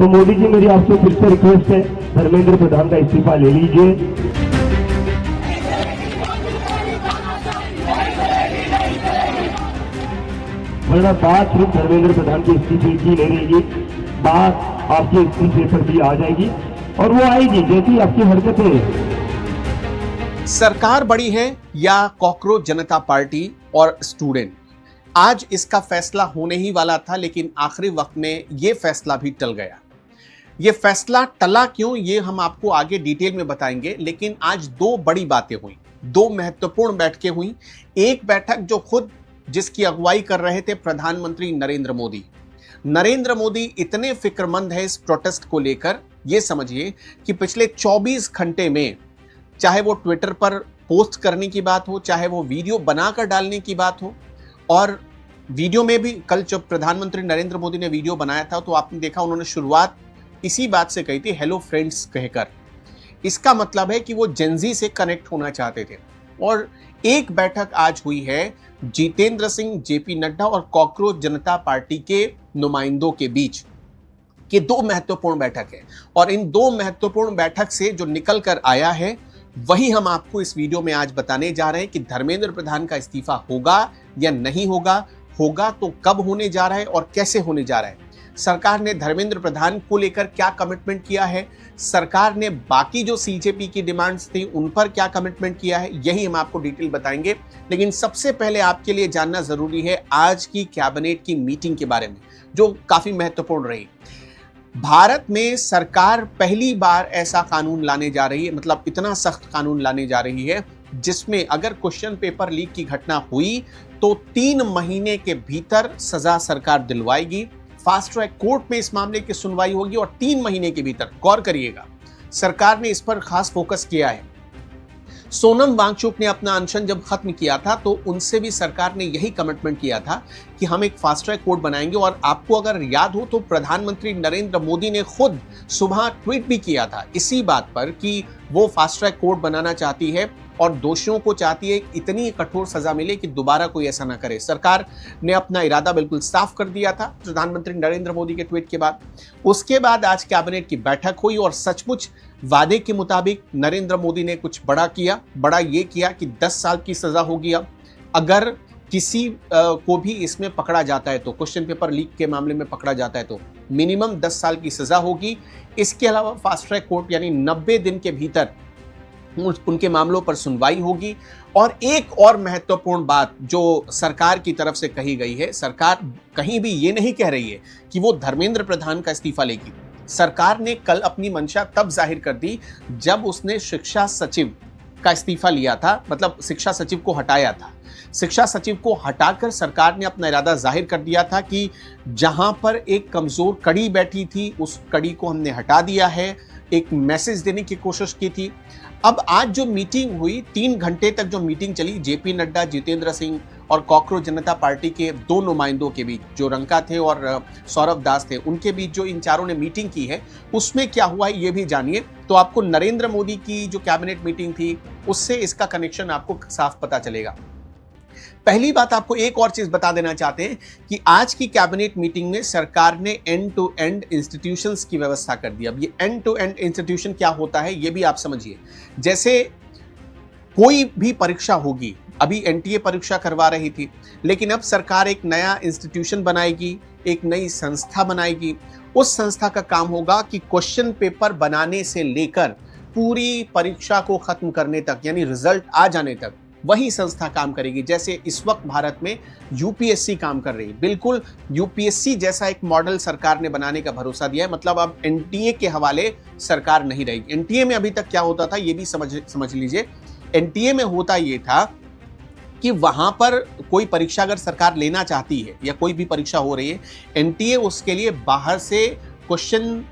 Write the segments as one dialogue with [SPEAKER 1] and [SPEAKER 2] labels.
[SPEAKER 1] तो मोदी जी, मेरी आपसे फिर से रिक्वेस्ट है, धर्मेंद्र प्रधान का इस्तीफा ले लीजिए। वरना बात सिर्फ धर्मेंद्र प्रधान के इस्तीफे की नहीं रहेगी, बात आपके इस्तीफे पर भी आ जाएगी, और वो आएगी जैसी आपकी हरकतें।
[SPEAKER 2] सरकार बड़ी है या कॉकरोच जनता पार्टी और स्टूडेंट, आज इसका फैसला होने ही वाला था, लेकिन आखिरी वक्त में यह फैसला भी टल गया। यह फैसला टला क्यों, ये हम आपको आगे डिटेल में बताएंगे। लेकिन आज दो बड़ी बातें हुई, दो महत्वपूर्ण बैठकें हुई। एक बैठक जो खुद जिसकी अगुवाई कर रहे थे प्रधानमंत्री नरेंद्र मोदी। नरेंद्र मोदी इतने फिक्रमंद है इस प्रोटेस्ट को लेकर, यह समझिए कि पिछले 24 घंटे में, चाहे वो ट्विटर पर पोस्ट करने की बात हो, चाहे वो वीडियो बनाकर डालने की बात हो, और वीडियो में भी कल जब प्रधानमंत्री नरेंद्र मोदी ने वीडियो बनाया था तो आपने देखा उन्होंने शुरुआत इसी बात से कही थी, हेलो फ्रेंड्स कहकर। इसका मतलब है कि वो जेनजी से कनेक्ट होना चाहते थे। और एक बैठक आज हुई है जितेंद्र सिंह, जेपी नड्डा और कॉकरोच जनता पार्टी के नुमाइंदों के बीच, कि दो महत्वपूर्ण बैठक है। और इन दो महत्वपूर्ण बैठक से जो निकल कर आया है वही हम आपको इस वीडियो में आज बताने जा रहे हैं कि धर्मेंद्र प्रधान का इस्तीफा होगा या नहीं होगा, होगा तो कब होने जा रहा है और कैसे होने जा रहा है। सरकार ने धर्मेंद्र प्रधान को लेकर क्या कमिटमेंट किया है, सरकार ने बाकी जो सीजेपी की डिमांड्स थी उन पर क्या कमिटमेंट किया है, यही हम आपको डिटेल बताएंगे। लेकिन सबसे पहले आपके लिए जानना जरूरी है आज की कैबिनेट की मीटिंग के बारे में, जो काफी महत्वपूर्ण रही। भारत में सरकार पहली बार ऐसा कानून लाने जा रही है, मतलब इतना सख्त कानून लाने जा रही है जिसमें अगर क्वेश्चन पेपर लीक की घटना हुई तो 3 महीने के भीतर सजा सरकार दिलवाएगी। फास्ट ट्रैक कोर्ट में इस मामले की सुनवाई होगी और 3 महीने के भीतर, गौर करिएगा, सरकार ने इस पर खास फोकस किया है। सोनम वांगचुक ने अपना अनशन जब खत्म किया था तो उनसे भी सरकार ने यही कमिटमेंट किया था कि हम एक फास्ट ट्रैक कोर्ट बनाएंगे। और आपको अगर याद हो तो प्रधानमंत्री नरेंद्र मोदी ने खुद सुबह ट्वीट भी किया था इसी बात पर कि वो फास्ट ट्रैक कोर्ट बनाना चाहती है और दोषियों को चाहती है इतनी कठोर सजा मिले कि दोबारा कोई ऐसा ना करे। सरकार ने अपना इरादा बिल्कुल साफ कर दिया था प्रधानमंत्री नरेंद्र मोदी के ट्वीट के बाद। उसके बाद आज कैबिनेट की बैठक हुई और सचमुच वादे के मुताबिक नरेंद्र मोदी ने कुछ बड़ा किया। बड़ा ये किया कि 10 साल की सजा होगी। अब अगर किसी को भी इसमें पकड़ा जाता है तो, क्वेश्चन पेपर लीक के मामले में पकड़ा जाता है तो मिनिमम 10 साल की सजा होगी। इसके अलावा फास्ट ट्रैक कोर्ट यानी 90 दिन के भीतर उनके मामलों पर सुनवाई होगी। और एक और महत्वपूर्ण बात जो सरकार की तरफ से कही गई है, सरकार कहीं भी ये नहीं कह रही है कि वो धर्मेंद्र प्रधान का इस्तीफा लेगी। सरकार ने कल अपनी मंशा तब जाहिर कर दी जब उसने शिक्षा सचिव का इस्तीफा लिया था, मतलब शिक्षा सचिव को हटाया था। शिक्षा सचिव को हटाकर सरकार ने अपना इरादा जाहिर कर दिया था कि जहां पर एक कमजोर कड़ी बैठी थी उस कड़ी को हमने हटा दिया है, एक मैसेज देने की कोशिश की थी। अब आज जो मीटिंग हुई, 3 घंटे तक जो मीटिंग चली, जेपी नड्डा, जितेंद्र सिंह और कॉकरोच जनता पार्टी के 2 नुमाइंदों के बीच, जो रंका थे और सौरभ दास थे, उनके बीच जो इन चारों ने मीटिंग की है उसमें क्या हुआ है ये भी जानिए। तो आपको नरेंद्र मोदी की जो कैबिनेट मीटिंग थी उससे इसका कनेक्शन आपको साफ पता चलेगा। पहली बात आपको एक और चीज बता देना चाहते हैं कि आज की कैबिनेट मीटिंग में सरकार ने एंड टू एंड इंस्टीट्यूशंस की व्यवस्था कर दी। अब ये एंड टू एंड इंस्टीट्यूशन क्या होता है ये भी आप समझिए। जैसे कोई भी परीक्षा होगी, अभी एनटीए परीक्षा करवा रही थी, लेकिन अब सरकार एक नया इंस्टीट्यूशन बनाएगी, एक नई संस्था बनाएगी। उस संस्था का काम होगा कि क्वेश्चन पेपर बनाने से लेकर पूरी परीक्षा को खत्म करने तक, यानी रिजल्ट आ जाने तक वही संस्था काम करेगी। जैसे इस वक्त भारत में यूपीएससी काम कर रही है, बिल्कुल यूपीएससी जैसा एक मॉडल सरकार ने बनाने का भरोसा दिया है। मतलब अब एनटीए के हवाले सरकार नहीं रहेगी। एनटीए में अभी तक क्या होता था ये भी समझ लीजिए। एनटीए में होता ये था कि वहां पर कोई परीक्षा अगर सरकार लेना चाहती है या कोई भी परीक्षा हो रही है, एनटीए उसके लिए बाहर से क्वेश्चन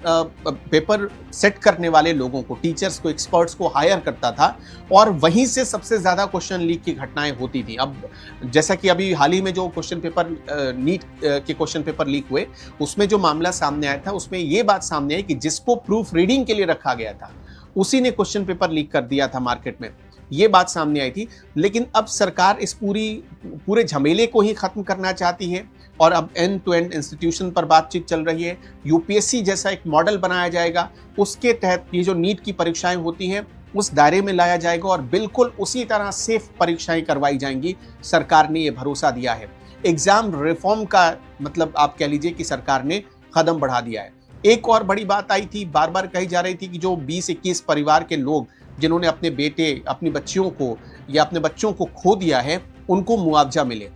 [SPEAKER 2] पेपर सेट करने वाले लोगों को, टीचर्स को, एक्सपर्ट्स को हायर करता था और वहीं से सबसे ज़्यादा क्वेश्चन लीक की घटनाएं होती थी। अब जैसा कि अभी हाल ही में जो क्वेश्चन पेपर नीट के क्वेश्चन पेपर लीक हुए उसमें जो मामला सामने आया था उसमें ये बात सामने आई कि जिसको प्रूफ रीडिंग के लिए रखा गया था उसी ने क्वेश्चन पेपर लीक कर दिया था मार्केट में, ये बात सामने आई थी। लेकिन अब सरकार इस पूरे झमेले को ही खत्म करना चाहती है। और अब एंड टू एंड इंस्टीट्यूशन पर बातचीत चल रही है। यूपीएससी जैसा एक मॉडल बनाया जाएगा, उसके तहत ये जो नीट की परीक्षाएं होती हैं उस दायरे में लाया जाएगा और बिल्कुल उसी तरह सेफ परीक्षाएं करवाई जाएंगी। सरकार ने ये भरोसा दिया है। एग्जाम रिफॉर्म का मतलब आप कह लीजिए कि सरकार ने कदम बढ़ा दिया है। एक और बड़ी बात आई थी, बार बार कही जा रही थी कि जो 20-21 परिवार के लोग जिन्होंने अपने बेटे, अपनी बच्चियों को या अपने बच्चों को खो दिया है, उनको मुआवजा मिले।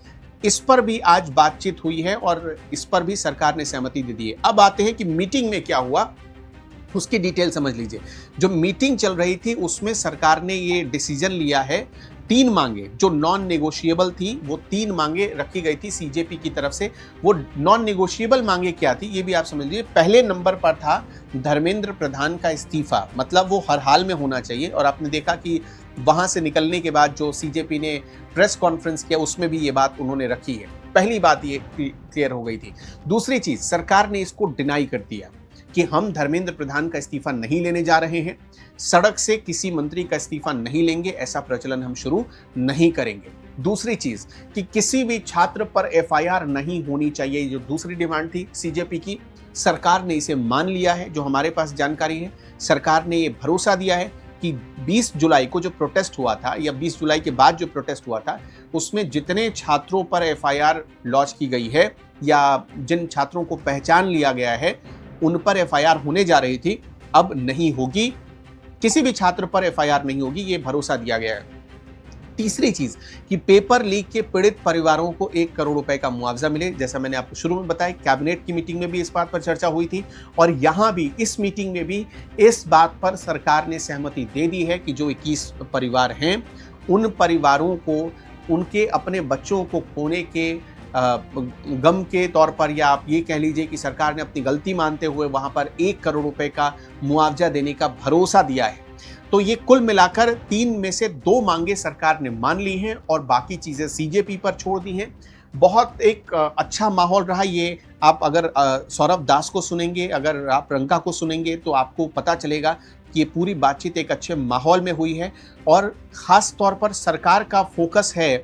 [SPEAKER 2] इस पर भी आज बातचीत हुई है और इस पर भी सरकार ने सहमति दे दी है। अब आते हैं कि मीटिंग में क्या हुआ, उसकी डिटेल समझ लीजिए। जो मीटिंग चल रही थी उसमें सरकार ने ये डिसीजन लिया है, 3 मांगे जो नॉन नेगोशिएबल थी, वो 3 मांगे रखी गई थी सीजेपी की तरफ से। वो नॉन नेगोशिएबल मांगे क्या थी ये भी आप समझ लीजिए। पहले नंबर पर था धर्मेंद्र प्रधान का इस्तीफा, मतलब वो हर हाल में होना चाहिए। और आपने देखा कि वहां से निकलने के बाद जो सीजेपी ने प्रेस कॉन्फ्रेंस किया उसमें भी ये बात उन्होंने रखी है। पहली बात ये क्लियर हो गई थी। दूसरी चीज, सरकार ने इसको डिनाई कर दिया कि हम धर्मेंद्र प्रधान का इस्तीफा नहीं लेने जा रहे हैं, सड़क से किसी मंत्री का इस्तीफा नहीं लेंगे, ऐसा प्रचलन हम शुरू नहीं करेंगे। दूसरी चीज कि किसी भी छात्र पर एफआईआर नहीं होनी चाहिए, जो दूसरी डिमांड थी सीजेपी की, सरकार ने इसे मान लिया है। जो हमारे पास जानकारी है, सरकार ने ये भरोसा दिया है कि 20 जुलाई को जो प्रोटेस्ट हुआ था या 20 जुलाई के बाद जो प्रोटेस्ट हुआ था उसमें जितने छात्रों पर एफआईआर लॉन्च की गई है या जिन छात्रों को पहचान लिया गया है उन पर एफआईआर होने जा रही थी, अब नहीं होगी। किसी भी छात्र पर एफआईआर नहीं होगी, ये भरोसा दिया गया है। तीसरी चीज कि पेपर लीक के पीड़ित परिवारों को 1 करोड़ रुपए का मुआवजा मिले। जैसा मैंने आपको शुरू में बताया, कैबिनेट की मीटिंग में भी इस बात पर चर्चा हुई थी और यहां भी इस मीटिंग में भी इस बात पर सरकार ने सहमति दे दी है कि जो 21 परिवार हैं उन परिवारों को उनके अपने बच्चों को खोने के गम के तौर पर, या आप ये कह लीजिए कि सरकार ने अपनी गलती मानते हुए वहां पर 1 करोड़ रुपए का मुआवजा देने का भरोसा दिया है। तो ये कुल मिलाकर 3 में से 2 मांगे सरकार ने मान ली हैं और बाकी चीजें सीजेपी पर छोड़ दी हैं। बहुत एक अच्छा माहौल रहा ये। आप अगर सौरभ दास को सुनेंगे, अगर आप रंका को सुनेंगे तो आपको पता चलेगा कि ये पूरी बातचीत एक अच्छे माहौल में हुई है और खास तौर पर सरकार का फोकस है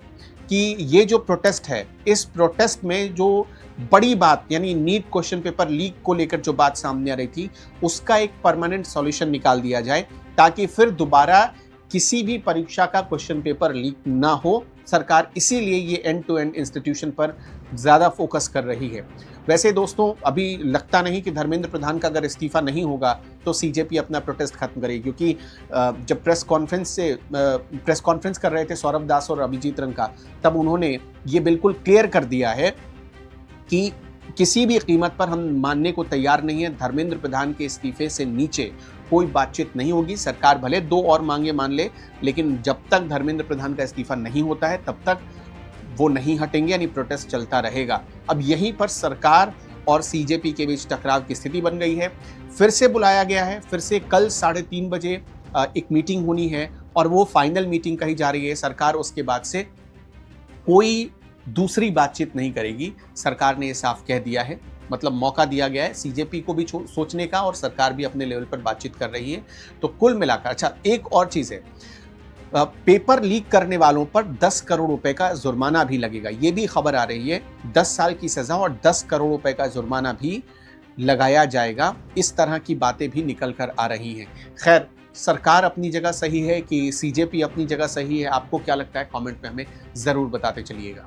[SPEAKER 2] कि ये जो प्रोटेस्ट है, इस प्रोटेस्ट में जो बड़ी बात यानी नीट क्वेश्चन पेपर लीक को लेकर जो बात सामने आ रही थी उसका एक परमानेंट सॉल्यूशन निकाल दिया जाए ताकि फिर दोबारा किसी भी परीक्षा का क्वेश्चन पेपर लीक ना हो। सरकार इसीलिए ये एंड टू एंड इंस्टीट्यूशन पर ज़्यादा फोकस कर रही है। वैसे दोस्तों, अभी लगता नहीं कि धर्मेंद्र प्रधान का अगर इस्तीफा नहीं होगा तो सीजेपी अपना प्रोटेस्ट खत्म करेगी, क्योंकि जब प्रेस कॉन्फ्रेंस कर रहे थे सौरभ दास और अभिजीत रंका, तब उन्होंने ये बिल्कुल क्लियर कर दिया है कि किसी भी कीमत पर हम मानने को तैयार नहीं है, धर्मेंद्र प्रधान के इस्तीफे से नीचे कोई बातचीत नहीं होगी। सरकार भले 2 और मांगे मान ले, लेकिन जब तक धर्मेंद्र प्रधान का इस्तीफा नहीं होता है तब तक वो नहीं हटेंगे, यानी प्रोटेस्ट चलता रहेगा। अब यहीं पर सरकार और सीजेपी के बीच टकराव की स्थिति बन गई है। फिर से बुलाया गया है, फिर से कल 3:30 बजे एक मीटिंग होनी है और वो फाइनल मीटिंग कही जा रही है। सरकार उसके बाद से कोई दूसरी बातचीत नहीं करेगी, सरकार ने ये साफ कह दिया है। मतलब मौका दिया गया है सीजेपी को भी सोचने का और सरकार भी अपने लेवल पर बातचीत कर रही है। तो कुल मिलाकर अच्छा, एक और चीज़ है, पेपर लीक करने वालों पर 10 करोड़ रुपए का जुर्माना भी लगेगा। ये भी खबर आ रही है, 10 साल की सजा और 10 करोड़ रुपए का जुर्माना भी लगाया जाएगा। इस तरह की बातें भी निकल कर आ रही हैं। खैर, सरकार अपनी जगह सही है कि सीजेपी अपनी जगह सही है, आपको क्या लगता है कमेंट में हमें ज़रूर बताते चलिएगा।